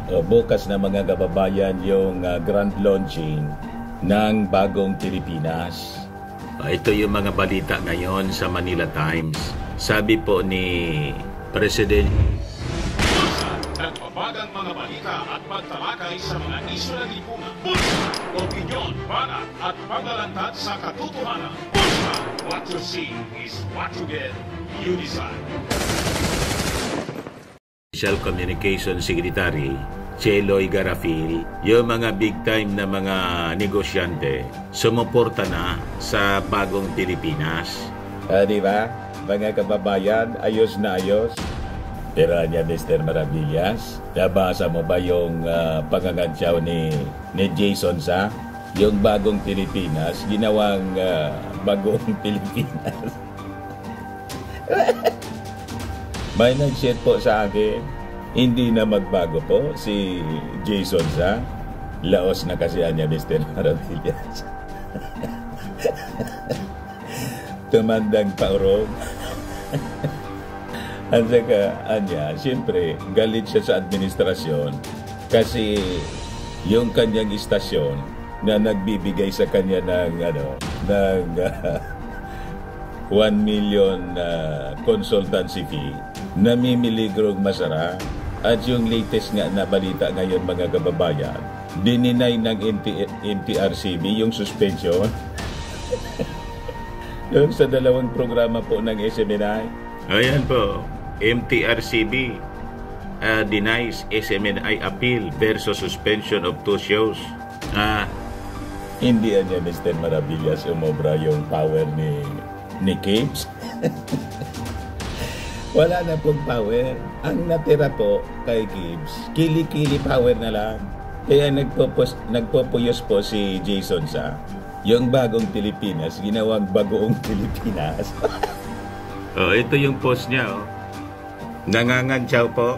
Bukas na mga kababayan yung grand launching ng bagong Pilipinas. Ito yung mga balita ngayon sa Manila Times. Sabi po ni President, nagpapagang mga balita at pagtalakay sa mga isyu ng lipunan. Bulsa, opinyon, banat at paglalantad sa katotohanan. Bulsa, what you see is what you get. You decide. Official Communication Secretary Cheloy Garafil, yung mga big time na mga negosyante, sumuporta na sa bagong Pilipinas. Di ba? Mga kababayan, ayos na ayos. Tira niya, Mr. Maravillas. Nabasa mo ba yung pangangantyaw ni Jason sa yung bagong Pilipinas, ginawang bagong Pilipinas? May nag-share po sa akin, hindi na magbago po si Jason sa laos na kasi niya, Mr. Maravillas. Tumandang paurong. At saka, siyempre, galit siya sa administrasyon kasi yung kanyang istasyon na nagbibigay sa kanya ng 1 million consultancy fee, namimiligrong masara. At yung latest nga na balita ngayon, mga kababayan, dininay ng NTRCB yung suspension yung sa 2 programa po ng SMNI. Ayan po, MTRCB denies SMNI appeal versus suspension of 2 shows. Hindi niya, Mr. Maravillas, umobra yung power ni Capes. Wala na pong power. Ang natira po kay Gibbs, kili-kili power na lang. Kaya nagpopuyos po si Jason sa yung bagong Pilipinas, ginawang bagoong Pilipinas. Ito yung post niya. Nangangantyaw po.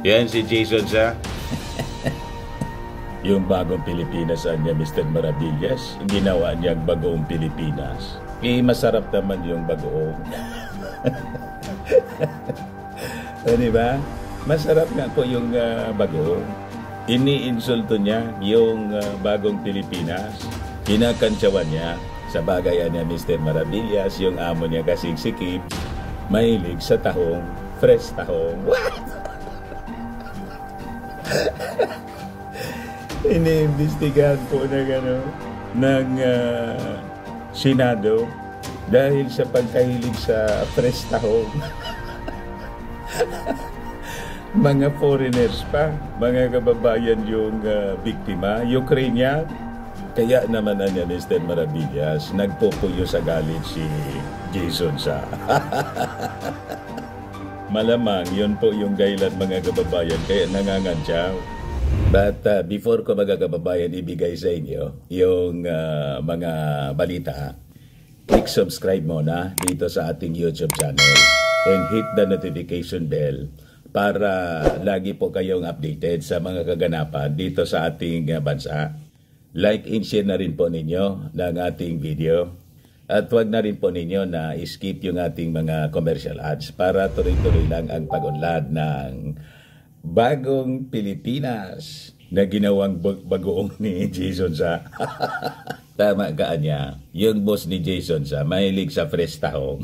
Yan si Jason sa yung bagong Pilipinas niya, Mr. Maravillas, ginawa niyang bagoong Pilipinas. Masarap naman yung bagoong. Diba? Masarap nga po yung bagoong. Iniinsulto niya yung bagong Pilipinas. Kinakantsawan niya. Sa bagay niya, Mr. Maravillas, yung amo niya kasing si Kip, mahilig sa tahong, fresh tahong. What? Iniimbestigahan po ng Senado dahil sa pagkahilig sa fresh tahong. Mga foreigners pa, mga kababayan yung biktima, Ukrainian. Kaya naman niya, Mr. Maravillas, nagpupuyo sa galit si Jason sa malamang yun po yung dahilan, mga kababayan, kaya nangangantyaw. But before ko, mga kababayan, ibigay sa inyo yung mga balita, click subscribe muna dito sa ating YouTube channel and hit the notification bell para lagi po kayong updated sa mga kaganapan dito sa ating bansa. Like and share na rin po ninyo ng ating video. At huwag na rin po ninyo na skip yung ating mga commercial ads para tuloy-tuloy lang ang pag-unlad ng bagong Pilipinas na ginawang bagoong ni Jason sa. Tama ka niya. Yung boss ni Jason sa mahilig sa fresh tahong.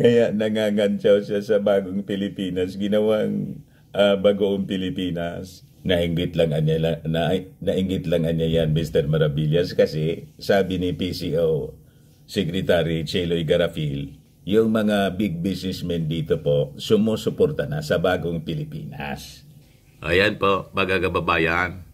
Kaya nangangantyaw siya sa bagong Pilipinas, ginawang bagoong Pilipinas. Nainggit lang niya yan, Mr. Maravillas, kasi sabi ni PCO Secretary Cheloy Garafil, yung mga big businessmen dito po sumusuporta na sa bagong Pilipinas. Ayan po, mga kababayan.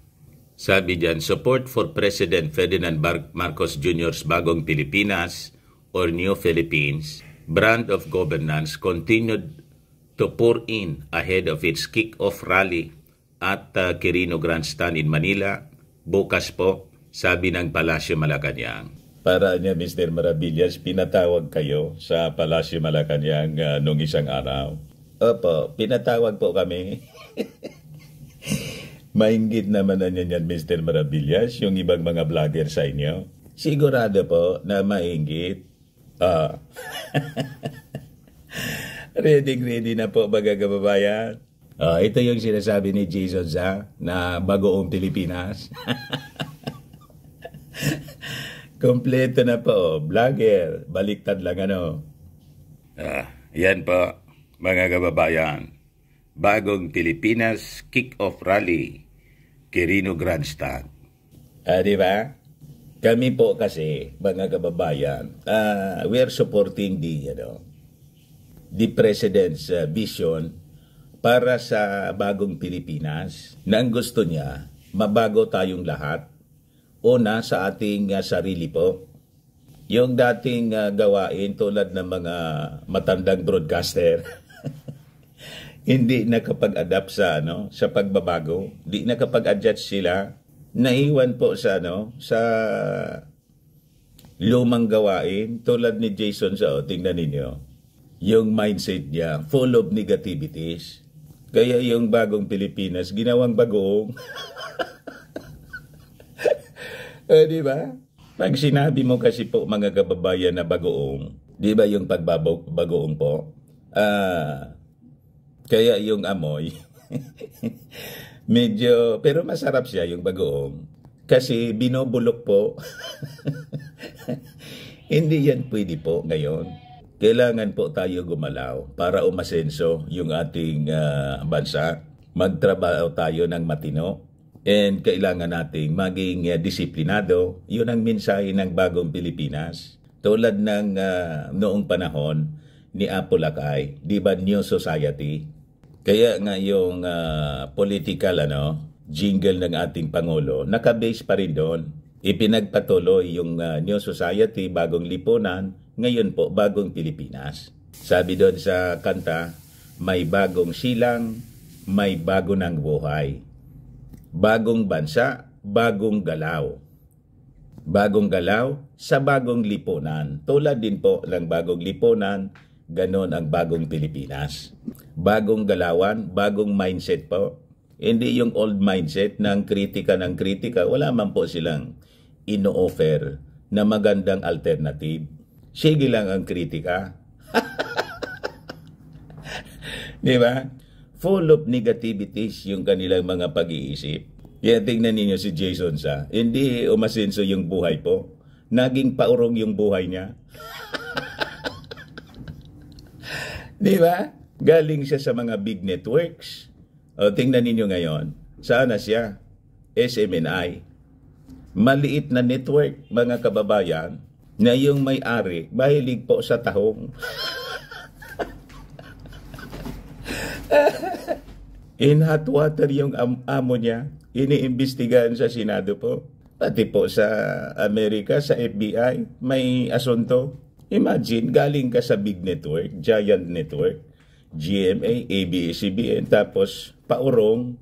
Sabi diyan, support for President Ferdinand Marcos Jr.'s bagong Pilipinas or New Philippines brand of governance continued to pour in ahead of its kick-off rally at Quirino Grandstand in Manila. Bukas po, sabi ng Palasyo Malacanang. Para niya, Mr. Maravillas, pinatawag kayo sa Palasyo Malacanang nung isang araw. Opo, pinatawag po kami. Mainggit naman na niyan, Mr. Maravillas, yung ibang mga vlogger sa inyo. Sigurado po na mainggit. Ready na po mga kababayan. Ito yung sinasabi ni Jason Za na bagoong Pilipinas. Kompleto na po. Vlogger. Baliktad lang ano. Yan po, mga kababayan. Bagong Pilipinas Kick-Off Rally, Quirino Grandstand. Di ba? Kami po kasi, mga kababayan, we are supporting the President's vision para sa bagong Pilipinas na ang gusto niya, mabago tayong lahat. Una, sa ating sarili po. Yung dating gawain tulad ng mga matandang broadcaster, hindi nakapag-adapt sa pagbabago, hindi nakapag-adjust sila, naiwan po sa lumang gawain tulad ni Jason Sa. Tingnan ninyo, yung mindset niya full of negativities. Kaya yung bagong Pilipinas ginawang bagoong. Di ba? Pag sinabi mo kasi po mga kababayan na bagoong, di ba yung pagbagoong po? Kaya yung amoy, medyo, pero masarap siya yung bagoong. Kasi binubulok po. Hindi yan pwede po ngayon. Kailangan po tayo gumalaw para umasenso yung ating bansa. Magtrabaho tayo ng matino. And kailangan nating maging disiplinado. Yun ang mensahe ng bagong Pilipinas. Tulad ng noong panahon ni Apo Lakay, di ba New Society? Kaya nga yung political jingle ng ating Pangulo, nakabase pa rin doon. Ipinagpatuloy yung New Society, bagong lipunan, ngayon po bagong Pilipinas. Sabi doon sa kanta, may bagong silang, may bago ng buhay. Bagong bansa, bagong galaw. Bagong galaw sa bagong lipunan. Tulad din po ng bagong lipunan, ganon ang bagong Pilipinas. Bagong galawan, bagong mindset po. Hindi yung old mindset ng kritika. Wala man po silang ino-offer na magandang alternative. Sige lang ang kritika. Di ba? Full of negativities yung kanilang mga pag-iisip. Kaya tingnan ninyo si Jason Sa. Hindi umasenso yung buhay po. Naging paurong yung buhay niya. Di ba? Galing siya sa mga big networks. O, tingnan ninyo ngayon. Sana siya? SMNI. Maliit na network, mga kababayan, na yung may-ari, mahilig po sa tahong. In hot water yung amo niya. Iniimbestigahan sa Senado po. Pati po sa Amerika, sa FBI, may asunto. Imagine, galing ka sa big network, giant network, GMA, ABS-CBN, tapos paurong.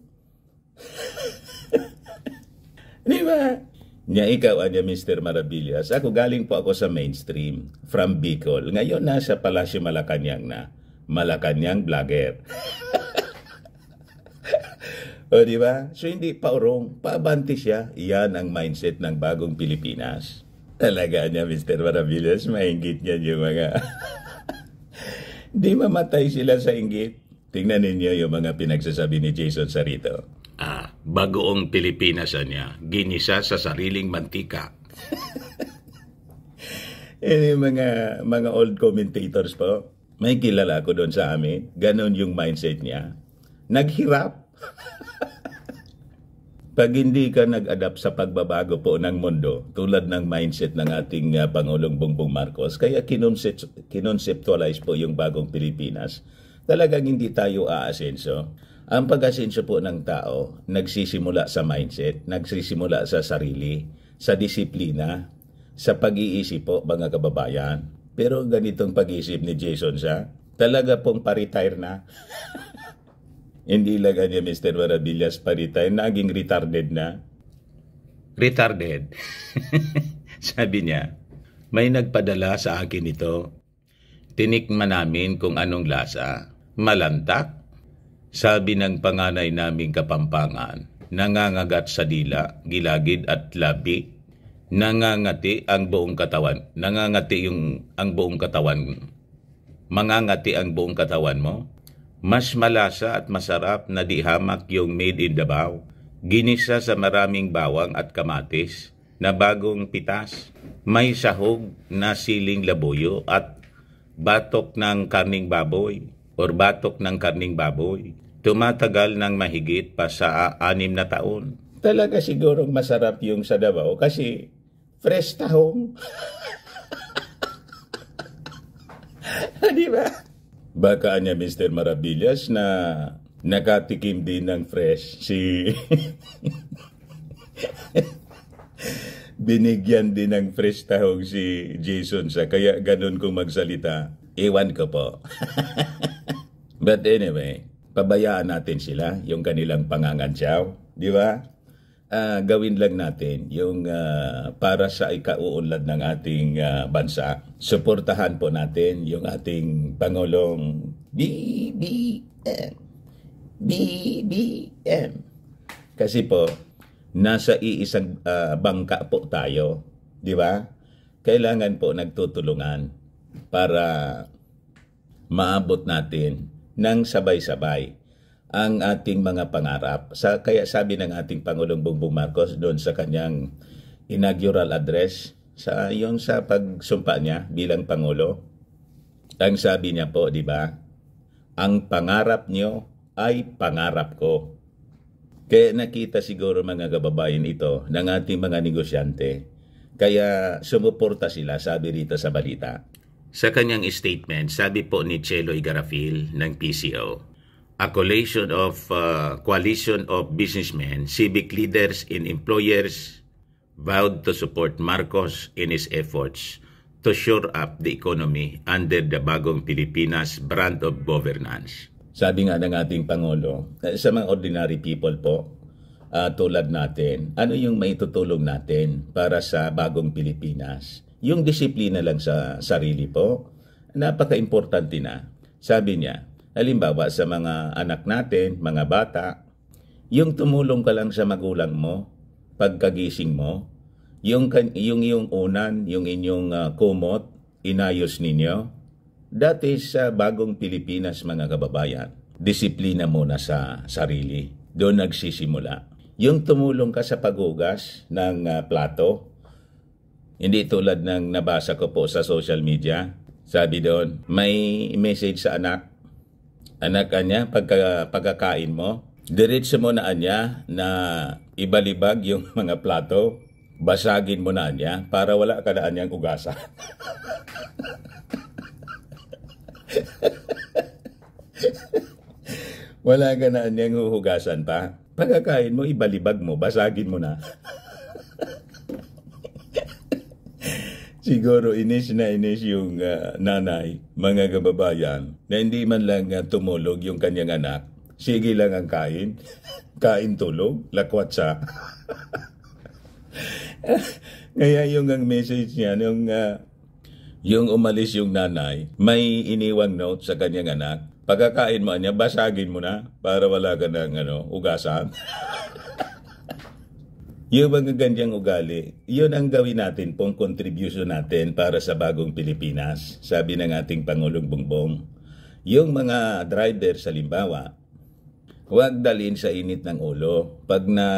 Di ba? Nya ikaw, Mr. Maravillas. Ako galing po ako sa mainstream, from Bicol. Ngayon nasa Palasyo Malacanang na. Malacanang vlogger. O, di ba? So, hindi paurong. Paabante siya. Iyan ang mindset ng bagong Pilipinas. Talaga niya, Mr. Maravillas. Maingit niya yung mga... Di mamatay sila sa inggit. Tingnan ninyo yung mga pinagsasabi ni Jason Sa rito. Bagoong Pilipinas niya. Ginisa sa sariling mantika. Yung mga old commentators po. May kilala ko doon sa amin. Ganon yung mindset niya. Naghirap. Pag hindi ka nag-adapt sa pagbabago po ng mundo, tulad ng mindset ng ating Pangulong Bongbong Marcos, kaya kinonseptualize po yung bagong Pilipinas, talagang hindi tayo aasenso. Ang pag-asenso po ng tao, nagsisimula sa mindset, nagsisimula sa sarili, sa disiplina, sa pag-iisip po, mga kababayan. Pero ganitong pag-iisip ni Jason Sa, talaga pong pa-retire na. Hindi lang niya, Mr. Maravillas, pa-retire, naging retarded na. Retarded? Sabi niya, may nagpadala sa akin ito. Tinikman namin kung anong lasa. Malantak? Sabi ng panganay naming Kapampangan, nangangagat sa dila, gilagid at labi. Nangangati ang buong katawan. Nangangati ang buong katawan. mangangati ang buong katawan mo. Mas malasa at masarap na di hamak yung made in Davao. Ginisa sa maraming bawang at kamatis na bagong pitas. May sahog na siling labuyo at batok ng karning baboy or batok ng karning baboy. Tumatagal ng mahigit pa sa 6 na taon. Talaga sigurong masarap yung sa Davao kasi fresh tahong. Di ba? Baka niya Mr. Maravillas na nakatikim din ng fresh si binigyan din ng fresh tahong si Jason sa kaya ganun kung magsalita. Ewan ko po. But anyway, pabayaan natin sila yung kanilang pangangantsaw, di ba? Gawin lang natin yung para sa ikauunlad ng ating bansa. Suportahan po natin yung ating Pangulong BBM. BBM. Kasi po, nasa iisang bangka po tayo. Di ba? Kailangan po nagtutulungan para maabot natin ng sabay-sabay ang ating mga pangarap. Kaya sabi ng ating Pangulong Bongbong Marcos doon sa kanyang inaugural address, sa pagsumpa niya bilang Pangulo, ang sabi niya po, di ba, ang pangarap niyo ay pangarap ko. Kaya nakita siguro mga kababayan ito ng ating mga negosyante. Kaya sumuporta sila, sabi rito sa balita. Sa kanyang statement, sabi po ni Chelo Igarafil ng PCO, a coalition of businessmen, civic leaders, and employers vowed to support Marcos in his efforts to shore up the economy under the Bagong Pilipinas brand of governance. Sabi nga ng ating Pangulo, sa mga ordinary people po, tulad natin, ano yung maitutulong natin para sa Bagong Pilipinas? Yung disiplina lang sa sarili po, napaka-importante na. Sabi niya, halimbawa sa mga anak natin, mga bata, yung tumulong ka lang sa magulang mo, pagkagising mo, yung unan, yung inyong kumot, inayos ninyo, that is sa Bagong Pilipinas mga kababayan. Disiplina muna sa sarili. Doon nagsisimula. Yung tumulong ka sa paghugas ng plato, hindi tulad ng nabasa ko po sa social media. Sabi doon, may message sa anak niya, pagkakain mo, diretso mo na niya na ibalibag yung mga plato, basagin mo na niya para wala ka na niyang ugasan. Wala ka na niyang huhugasan pa. Pagkakain mo, ibalibag mo, basagin mo na. Siguro inis na inis yung nanay, mga kababayan, na hindi man lang tumulog yung kanyang anak. Sige lang ang kain. Kain tulog, lakwat sa. Kaya yung ang message niya, yung umalis yung nanay, may iniwang note sa kanyang anak. Pagkakain mo niya, basagin mo na para wala ka ng ugasan. Yung mga ganyang ugali, yun ang gawin natin pong contribution natin para sa Bagong Pilipinas. Sabi ng ating Pangulong Bongbong, yung mga driver sa limbawa, huwag dalhin sa init ng ulo. Pag na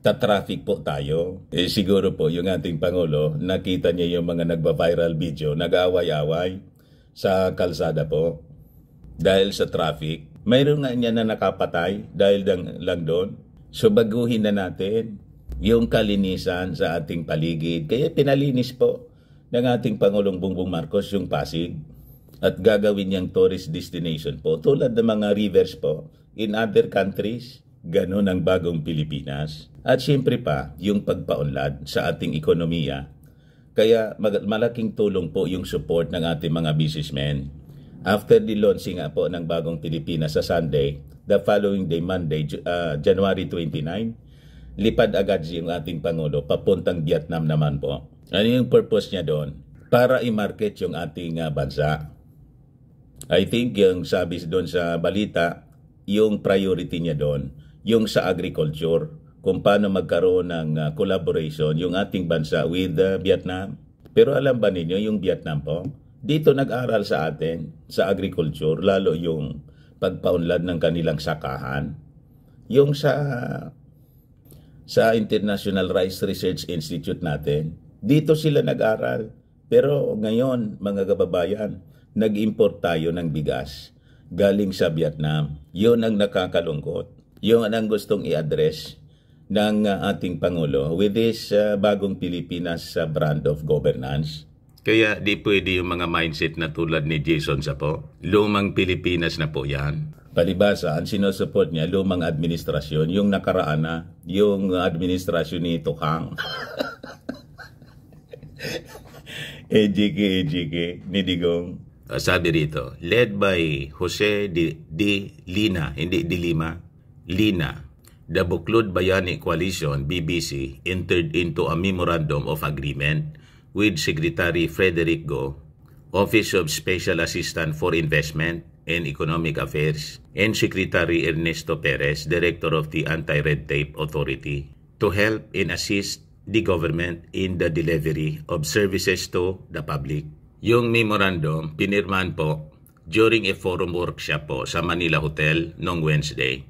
ta-traffic po tayo, siguro po yung ating Pangulo, nakita niya yung mga nagba-viral video, nag-away-away sa kalsada po dahil sa traffic. Mayroon nga niya na nakapatay dahil lang doon. So baguhin na natin yung kalinisan sa ating paligid. Kaya pinalinis po ng ating Pangulong Bongbong Marcos yung Pasig at gagawin niyang tourist destination po tulad ng mga rivers po in other countries. Ganon ang Bagong Pilipinas. At siyempre pa yung pagpaunlad sa ating ekonomiya. Kaya malaking tulong po yung support ng ating mga businessmen. After the launching po ng Bagong Pilipinas sa Sunday, the following day, Monday, January 29, lipad agad yung ating Pangulo, papuntang Vietnam naman po. Ano yung purpose niya doon? Para i-market yung ating bansa. I think yung sabi doon sa balita, yung priority niya doon, yung sa agriculture, kung paano magkaroon ng collaboration yung ating bansa with Vietnam. Pero alam ba ninyo yung Vietnam po, dito nag-aral sa atin, sa agriculture, lalo yung pagpaunlad ng kanilang sakahan. Yung sa International Rice Research Institute natin, dito sila nag-aral. Pero ngayon, mga kababayan, nag-import tayo ng bigas galing sa Vietnam. Yun ang nakakalungkot. Yun ang gustong i-address ng ating Pangulo with this bagong Pilipinas brand of governance. Kaya di pwede yung mga mindset na tulad ni Jason Sapo. Lumang Pilipinas na po yan. Palibasa, ang sinusupport niya, lumang administrasyon, yung nakaraan na, yung administrasyon ni Tukang. EJK, ni Digong. Sabi rito, led by Jose de Lina, hindi de Lima, Lina, the Buklod Bayani Coalition, BBC, entered into a memorandum of agreement with Secretary Frederick Go, Office of Special Assistant for Investment and Economic Affairs, and Secretary Ernesto Perez, Director of the Anti-Red Tape Authority, to help and assist the government in the delivery of services to the public. Yung memorandum, pinirmahan po during a forum workshop po sa Manila Hotel noong Wednesday,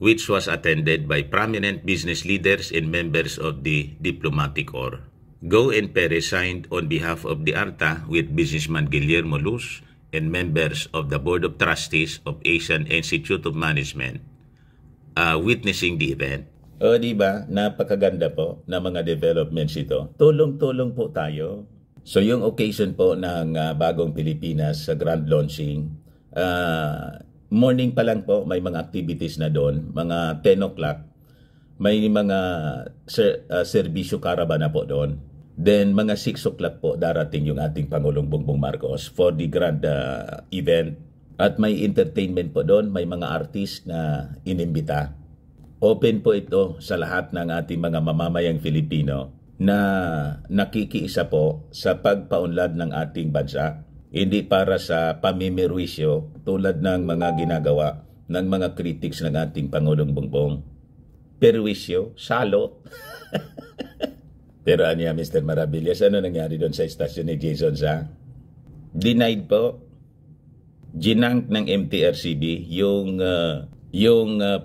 which was attended by prominent business leaders and members of the diplomatic corps. Go and Perez signed on behalf of the ARTA with businessman Guillermo Luz and members of the Board of Trustees of Asian Institute of Management witnessing the event. O diba, napakaganda po na mga developments ito. Tulong-tulong po tayo. So yung occasion po ng bagong Pilipinas sa grand launching, morning pa lang po may mga activities na doon, mga 10 o'clock, may mga serbisyo caravan na po doon. Then mga 6 o'clock po darating yung ating Pangulong Bongbong Marcos for the grand event. At may entertainment po doon, may mga artist na inimbita. Open po ito sa lahat ng ating mga mamamayang Filipino na nakikiisa po sa pagpaunlad ng ating bansa. Hindi para sa pamimirwisyo tulad ng mga ginagawa ng mga critics ng ating Pangulong Bongbong. Perwisyo, salo. Pero anya, Mr. Maravillas, ano nangyari doon sa istasyon ni Jason Sa? Denied po. Ginank ng MTRCB yung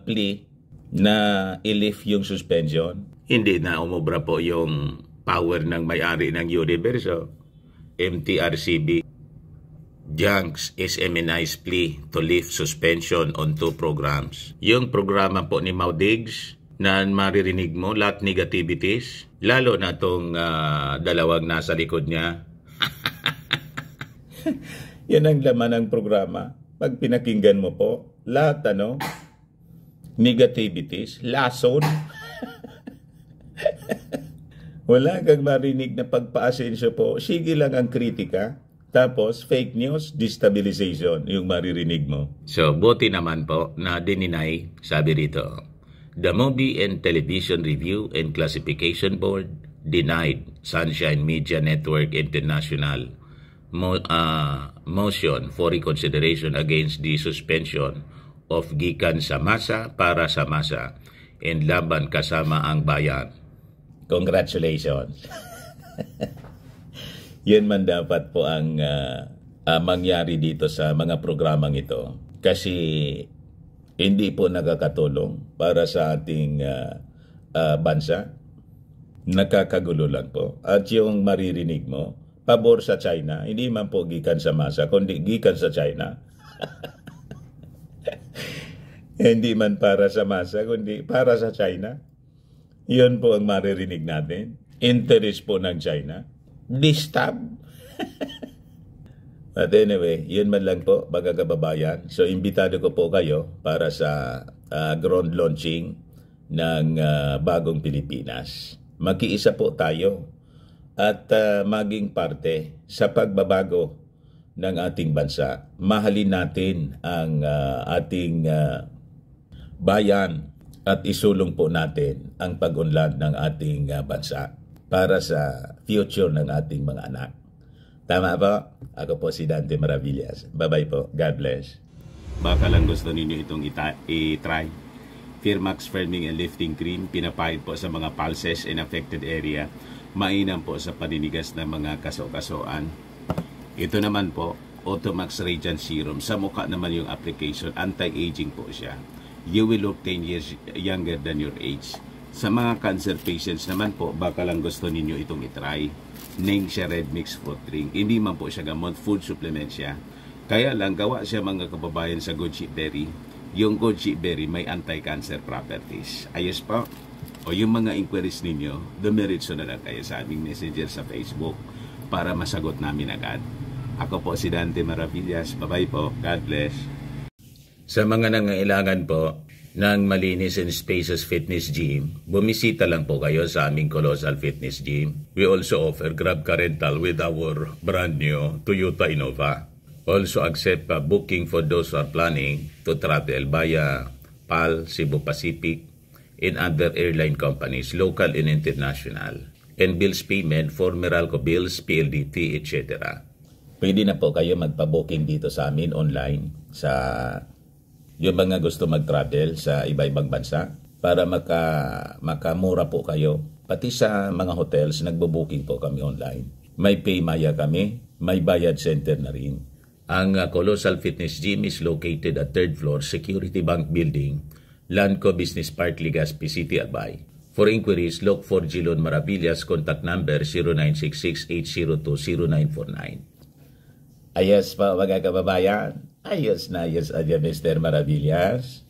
plea na i-lift yung suspension. Hindi na umubra po yung power ng may-ari ng Universo. MTRCB junks SMNI's plea to lift suspension on 2 programs. Yung programa po ni Mau Diggs na maririnig mo, lahat negativities, lalo na itong dalawang nasa likod niya. Yan ang laman ng programa. Pag pinakinggan mo po, lahat negativities, lason. Wala kang marinig na pagpaasensyo po. Sige lang ang kritika. Tapos, fake news, destabilization, yung maririnig mo. So, buti naman po na dininay, sabi rito, the Movie and Television Review and Classification Board denied Sunshine Media Network International motion for reconsideration against the suspension of Gikan sa Masa para sa Masa and Laban kasama ang bayan. Congratulations. Yan man dapat po ang mangyari dito sa mga programang ito. Kasi hindi po nakakatulong para sa ating bansa. Nakakagulo lang po. At yung maririnig mo, pabor sa China, hindi man po gikan sa Masa, kundi gikan sa China. Hindi man para sa Masa, kundi para sa China. Yun po ang maririnig natin. Interest po ng China. Distab. But anyway, yun man lang po, mga kababayan. So, imbitado ko po kayo para sa ground launching ng bagong Pilipinas. Magkiisa po tayo at maging parte sa pagbabago ng ating bansa. Mahalin natin ang ating bayan at isulong po natin ang pag-unlad ng ating bansa para sa future ng ating mga anak. Tama po? Ako po si Dante Maravillas. Bye-bye po. God bless. Baka lang gusto ninyo itong i-try. Firmax Firming and Lifting Cream, pinapahid po sa mga pulses in affected area. Mainam po sa paninigas ng mga kaso-kasoan. Ito naman po, Automax Radiant Serum. Sa mukha naman yung application, anti-aging po siya. You will look 10 years younger than your age. Sa mga cancer patients naman po, baka lang gusto ninyo itong itry. Ningxia Red Mix Fruit Drink. Hindi man po siya gamot, food supplement siya. Kaya lang, gawa siya mga kababayan sa goji berry. Yung goji berry may anti-cancer properties. Ayos po. O yung mga inquiries ninyo, dumiritso na lang kayo sa aming messenger sa Facebook para masagot namin agad. Ako po si Dante Maravillas. Bye-bye po. God bless. Sa mga nangailangan po ng malinis and spacious fitness gym, bumisita lang po kayo sa aming Colossal Fitness Gym. We also offer Grab Car Rental with our brand new Toyota Innova. Also accept booking for those who are planning to travel via PAL, Cebu Pacific, and other airline companies, local and international. And bills payment for Meralco Bills, PLDT, etc. Pwede na po kayo magpa-booking dito sa amin online sa yung mga gusto mag-travel sa iba-ibang bansa para makamura po kayo. Pati sa mga hotels, nagbo-booking po kami online. May Paymaya kami, may bayad center na rin. Ang Colossal Fitness Gym is located at 3rd floor, Security Bank Building, Landco Business Park, Legazpi City, Albay. For inquiries, look for Gilon Maravillas, contact number 0966-802-0949. Ayos pa mga kababayan. Ayos na ayos aja Mr. Maravillas.